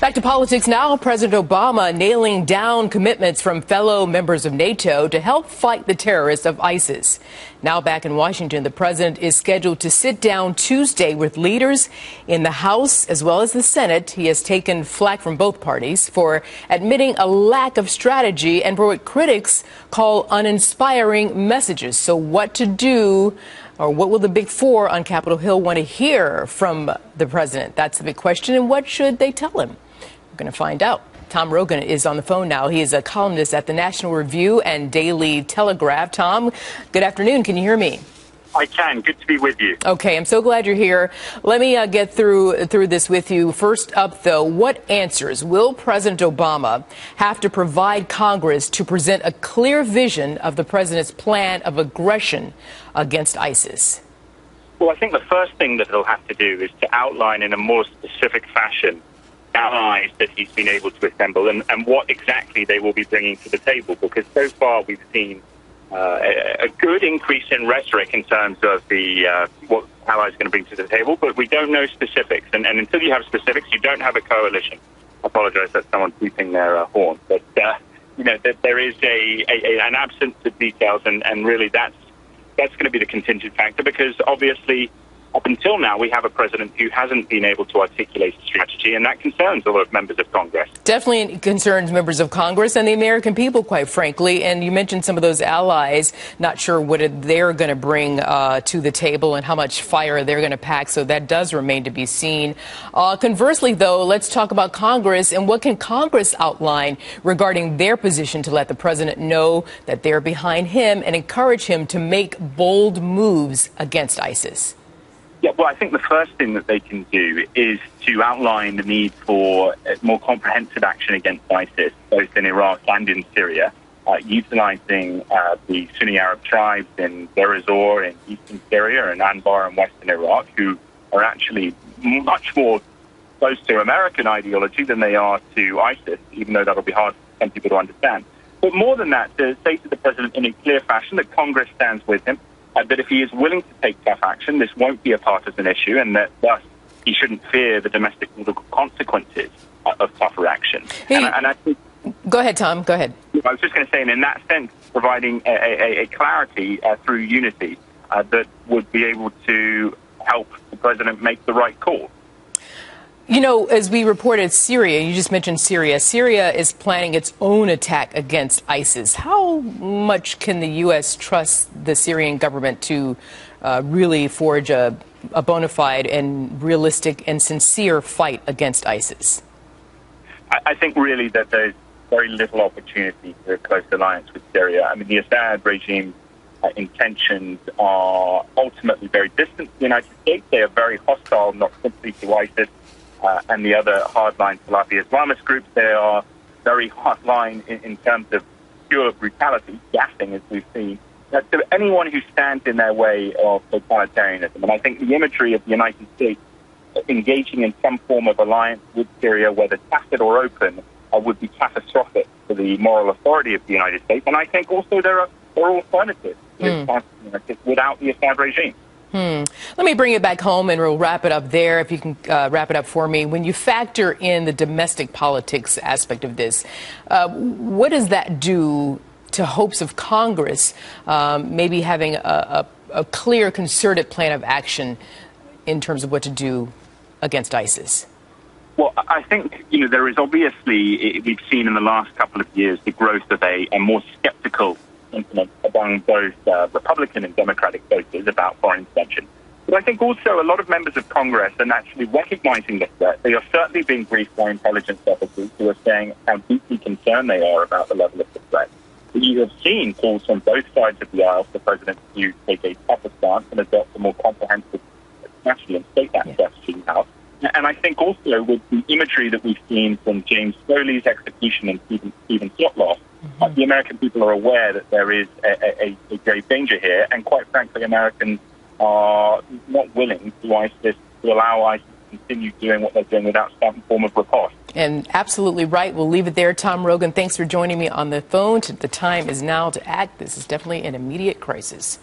Back to politics now. President Obama nailing down commitments from fellow members of NATO to help fight the terrorists of ISIS. Now back in Washington, the president is scheduled to sit down Tuesday with leaders in the House as well as the Senate. He has taken flack from both parties for admitting a lack of strategy and for what critics call uninspiring messages. So what to do? Or what will the big four on Capitol Hill want to hear from the president? That's the big question. And what should they tell him? We're going to find out. Tom Rogan is on the phone now. He is a columnist at the National Review and Daily Telegraph. Tom, good afternoon. Can you hear me? I can. Good to be with you. Okay, I'm so glad you're here. Let me get through this with you. First up, though, what answers will President Obama have to provide Congress to present a clear vision of the president's plan of aggression against ISIS? Well, I think the first thing that he'll have to do is to outline in a more specific fashion allies that he's been able to assemble and what exactly they will be bringing to the table, because so far we've seen a good increase in rhetoric in terms of what allies are going to bring to the table, but we don't know specifics. And until you have specifics, you don't have a coalition. I apologize that someone's beeping their horn. But, that there is an absence of details, and really that's going to be the contingent factor, because obviously up until now, we have a president who hasn't been able to articulate a strategy, and that concerns a lot of members of Congress. Definitely concerns members of Congress and the American people, quite frankly. And you mentioned some of those allies, not sure what they're going to bring to the table and how much fire they're going to pack, so that does remain to be seen. Conversely, though, let's talk about Congress and what can Congress outline regarding their position to let the president know that they're behind him and encourage him to make bold moves against ISIS. Yeah, well, I think the first thing that they can do is to outline the need for more comprehensive action against ISIS, both in Iraq and in Syria, utilizing the Sunni Arab tribes in Deir ez-Zor in eastern Syria and Anbar in western Iraq, who are actually much more close to American ideology than they are to ISIS, even though that'll be hard for some people to understand. But more than that, to say to the president in a clear fashion that Congress stands with him, that if he is willing to take tough action, this won't be a partisan issue, and that thus he shouldn't fear the domestic political consequences of tougher action. Hey, and I think, go ahead, Tom. Go ahead. I was just going to say, and in that sense, providing a clarity through unity that would be able to help the president make the right call. You know, as we reported, Syria, you just mentioned Syria. Syria is planning its own attack against ISIS. How much can the U.S. trust the Syrian government to really forge a bona fide and realistic and sincere fight against ISIS? I think really that there's very little opportunity for a close alliance with Syria. I mean, the Assad regime intentions are ultimately very distant to the United States. They are very hostile, not simply to ISIS, and the other hardline Salafi Islamist groups. They are very hardline in terms of pure brutality, gassing, as we've seen, to anyone who stands in their way of totalitarianism. And I think the imagery of the United States engaging in some form of alliance with Syria, whether tacit or open, would be catastrophic for the moral authority of the United States. And I think also there are alternatives without the Assad regime. Let me bring it back home and we'll wrap it up there. If you can wrap it up for me. When you factor in the domestic politics aspect of this, what does that do to hopes of Congress maybe having a clear, concerted plan of action in terms of what to do against ISIS? Well, I think, there is obviously, we've seen in the last couple of years, the growth of a more skeptical sentiment among both Republican and Democratic voters about foreign intervention. But I think also a lot of members of Congress are naturally recognizing the threat. They are certainly being briefed by intelligence officers who are saying how deeply concerned they are about the level of the threat. You have seen calls from both sides of the aisle for the president to take a tougher stance and adopt a more comprehensive strategy and state that strategy now. And I think also with the imagery that we've seen from James Foley's execution and Stephen Sotloff, the American people are aware that there is a grave danger here, and quite frankly, Americans are not willing to allow ISIS to continue doing what they're doing without some form of riposte. And absolutely right. We'll leave it there. Tom Rogan, thanks for joining me on the phone. The time is now to act. This is definitely an immediate crisis.